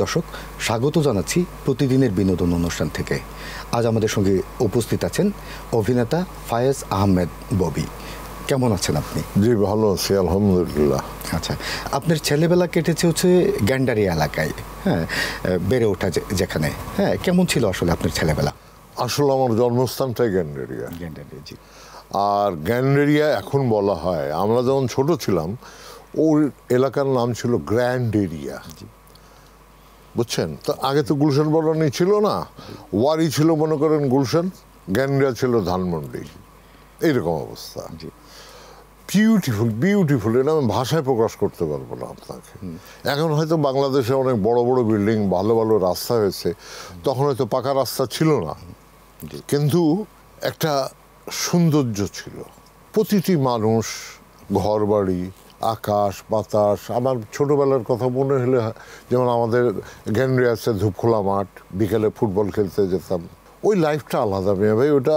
দর্শক, স্বাগত জানাচ্ছি প্রতিদিনের বিনোদন অনুষ্ঠান থেকে। আজ আমাদের সঙ্গে উপস্থিত আছেন অভিনেতা ফায়েজ আহমেদ ববি। কেমন আছেন আপনি? জি, ভালো আছি আলহামদুলিল্লাহ। আচ্ছা, আপনার ছেলেবেলা কেটেছে হচ্ছে গ্যান্ডারিয়া এলাকায়, হ্যাঁ, বেড়ে ওঠা যেখানে, হ্যাঁ, কেমন ছিল আসলে আপনার ছেলেবেলা? আসলে আমার জন্মস্থানটাই গ্যান্ডারিয়া। গ্যান্ডারিয়া, জি। আর গ্যান্ডারিয়া এখন বলা হয়, আমরা যখন ছোট ছিলাম ওর এলাকার নাম ছিল গ্র্যান্ড এরিয়া, বুঝছেন? তো আগে তো গুলশান বনানী ছিল না, ওয়ারি ছিল মনে করেন গুলশান, গ্যান্ডারিয়া ছিল ধানমন্ডি, এইরকম অবস্থা। বিউটিফুল বিউটিফুল, এটা আমি ভাষায় প্রকাশ করতে পারবো না আপনাকে। এখন হয়তো বাংলাদেশে অনেক বড় বড় বিল্ডিং, ভালো ভালো রাস্তা হয়েছে, তখন হয়তো পাকা রাস্তা ছিল না, কিন্তু একটা সৌন্দর্য ছিল। প্রতিটি মানুষ, ঘরবাড়ি, আকাশ বাতাস। আমার ছোটবেলার কথা মনে হলে, যেমন আমাদের গ্যান্ডারিয়াতে ধূপখোলা মাঠ, বিকেলে ফুটবল খেলতে যেতাম, ওই লাইফটা আলাদা মেয়ে ভাই। ওটা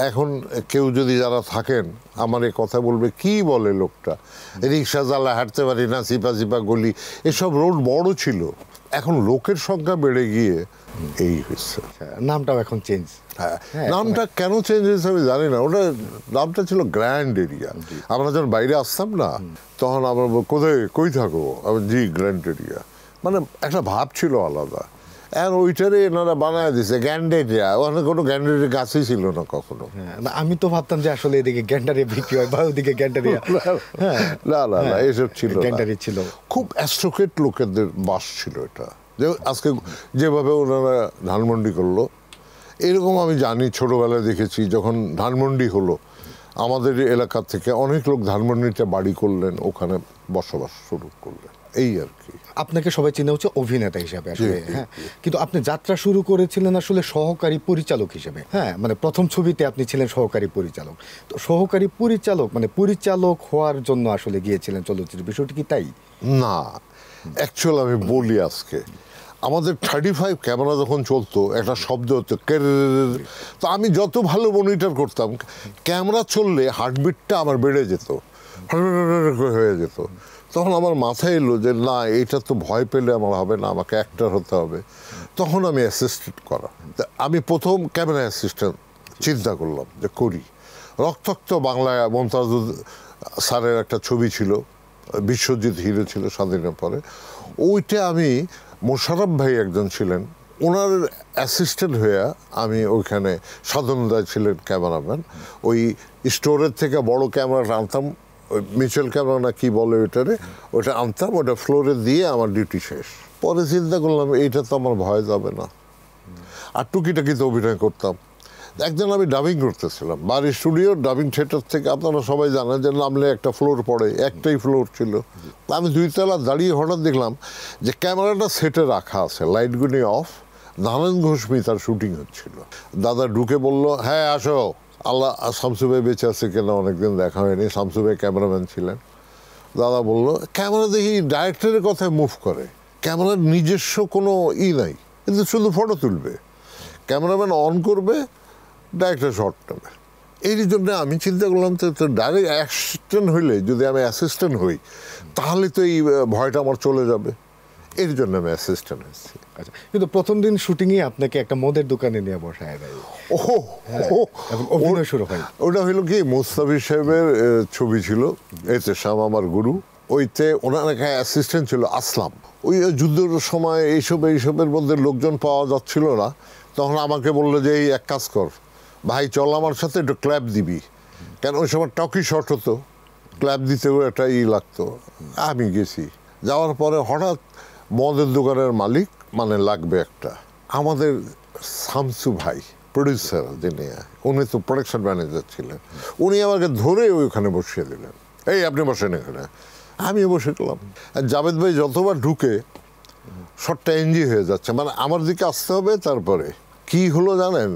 এখন কেউ যদি যারা থাকেন আমার এই কথা বলবে, কি বলে লোকটা, রিক্সা জ্বালা হাঁটতে পারি না, চিপা চিপা গলি, এসব রোড বড় ছিল। এখন লোকের সংখ্যা বেড়ে গিয়ে এই হচ্ছে। নামটাও এখন চেঞ্জ। হ্যাঁ, নামটা কেন চেঞ্জ হয়েছে আমি জানি না। ওটা নামটা ছিল গ্র্যান্ড এরিয়া। আমরা যখন বাইরে আসতাম না, তখন আমরা কোথায় কই থাকো, জি গ্র্যান্ড এরিয়া, মানে একটা ভাব ছিল আলাদা। আর ওইটারে এনারা বানায় দিছে গ্যান্ডারিয়া। ওখানে কোনো গ্যান্ডারিয়া গাছই ছিল না কখনো। আমি তো ভাবতাম যে আসলে এদিকে গ্যান্ডারিয়া বিক্রি হয় বা ওদিকে গ্যান্ডারিয়া। না না না, এসব ছিল গ্যান্ডারি ছিল। খুব অ্যাস্ট্রোকেট লোকেদের বাস ছিল এটা। যে আজকে যেভাবে ওনারা ধানমন্ডি করলো, এরকম আমি জানি, ছোটবেলায় দেখেছি। যখন ধানমন্ডি হলো, আমাদের এলাকা থেকে অনেক লোক ধানমন্ডিতে বাড়ি করলেন, ওখানে বসবাস শুরু করলেন, এই আর কি। আপনাকে সবাই চিনে হচ্ছে অভিনেতা হিসাবে আসলে, হ্যাঁ, কিন্তু আপনি যাত্রা শুরু করেছিলেন আসলে সহকারী পরিচালক হিসেবে, হ্যাঁ, মানে প্রথম ছবিতে আপনি ছিলেন সহকারী পরিচালক। তো সহকারী পরিচালক মানে পরিচালক হওয়ার জন্য আসলে গিয়েছিলেন চলচ্চিত্র, বিষয়টি কি তাই? না, অ্যাকচুয়াল আমি বলি আজকে, আমাদের 35 ক্যামেরা যখন চলতো, একটা শব্দ হতো, তো আমি যত ভালো মনিটর করতাম, ক্যামেরা চললে হার্টবিটটা আমার বেড়ে যেত, হয়ে যেত। তখন আমার মাথায় এলো যে না, এটা তো ভয় পেলে আমার হবে না, আমাকে অ্যাক্টর হতে হবে। তখন আমি অ্যাসিস্ট্যান্ট করা, আমি প্রথম ক্যামেরা অ্যাসিস্ট্যান্ট চিন্তা করলাম যে করি। রক্তাক্ত বাংলায় মমতাজুল স্যারের একটা ছবি ছিল, বিশ্বজিৎ হিরো ছিল স্বাধীনের পরে, ওইটা আমি, মোশাররফ ভাই একজন ছিলেন, ওনার অ্যাসিস্ট্যান্ট হয়ে আমি ওইখানে, সাধনদায় ছিলেন ক্যামেরাম্যান, ওই স্টোরের থেকে বড় ক্যামেরাটা আনতাম, ওই মিচেল ক্যামেরা না কি বলে ওইটারে, ওইটা আনতাম, ওটা ফ্লোরে দিয়ে আমার ডিউটি শেষ। পরে চিন্তা করলাম এইটা তো আমার ভয় যাবে না, আর টুকিটাকিতে অভিনয় করতাম। একদিন আমি ডাবিং করতেছিলাম, বাড়ির স্টুডিওর ডাবিং থিয়েটার থেকে, আপনারা সবাই জানেন যে নামলে একটা ফ্লোর পড়ে, একটাই ফ্লোর ছিল। আমি 2 তলা দাঁড়িয়ে হঠাৎ দেখলাম যে ক্যামেরাটা সেটে রাখা আছে, লাইটগুলি অফ, নারায়ণ ঘোষ মিতার শুটিং হচ্ছিল। দাদা ঢুকে বলল, হ্যাঁ আসো। আল্লাহ, শামসু ভাই বেঁচে আছে কিনা অনেকদিন দেখা হয়নি, শামসু ভাই ক্যামেরাম্যান ছিলেন। দাদা বলল, ক্যামেরা দেখি ডাইরেক্টরের কথায় মুভ করে, ক্যামেরার নিজস্ব কোনো নাই, কিন্তু শুধু ফটো তুলবে, ক্যামেরাম্যান অন করবে, ডাইরেক্টর শট নেবে। এই জন্য আমি চিন্তা করলাম তো ডাইরেক্ট অ্যাসিস্ট্যান্ট হইলে, যদি আমি অ্যাসিস্ট্যান্ট হই তাহলে তো এই ভয়টা আমার চলে যাবে, এর জন্য আমি অ্যাসিস্ট্যান্ট হয়েছি। আচ্ছা, কিন্তু প্রথম দিন শুটিংয়ে আপনাকে একটা মদের দোকানে নিয়ে বসায় দেয়, অভিনয় শুরু হয়। ওটা হইলো কি, মুস্তাফিজ সাহেবের ছবি ছিল, এতে শ্যাম আমার গুরু, ওইতে ওনার একটা অ্যাসিস্ট্যান্ট ছিল আসলাম। ওই যুদ্ধের সময় এইসবের মধ্যে লোকজন পাওয়া যাচ্ছিল না, তখন আমাকে বললো যে এই এক কাজ কর ভাই, চল আমার সাথে একটু ক্ল্যাপ দিবি, কেন ওই সময় টকি শট হতো, ক্ল্যাপ দিতেও একটা লাগতো। আমি গেছি, যাওয়ার পরে হঠাৎ মদের দোকানের মালিক, মানে লাগবে একটা, আমাদের শামসু ভাই প্রডিউসার যিনি, উনি তো প্রোডাকশন ম্যানেজার ছিলেন, উনি আমাকে ধরে ওইখানে বসিয়ে দিলেন, এই আপনি বসেন এখানে। আমিও বসে গেলাম। আর জাভেদ ভাই যতবার ঢুকে শটটা এনজি হয়ে যাচ্ছে, মানে আমার দিকে আসতে হবে। তারপরে কি হলো জানেন,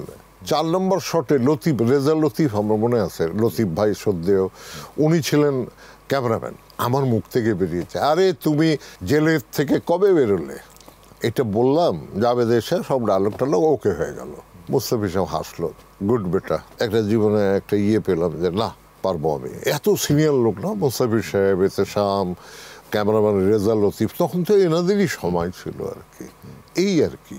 4 নম্বর শটে লতিফ, রেজা লতিফ, আমার মনে আছে, লতিফ ভাই সদ্দেহ, উনি ছিলেন ক্যামেরাম্যান। আমার মুখ থেকে বেরিয়েছে, আরে তুমি জেলের থেকে কবে বেরোলে, এটা বললাম, জাভেদ এসে সব ডায়লগ টালগ ওকে হয়ে গেল। মুস্তাফিজ সাহেব হাসলো, গুড বেটা, একটা জীবনে একটা পেলাম যে না, পারবো আমি। এত সিনিয়র লোক না, মুস্তাফিজ সাহেব, এতে শাম, ক্যামেরাম্যান রেজা লতিফ, তখন তো এনাদেরই সময় ছিল আর কি, এই আর কি।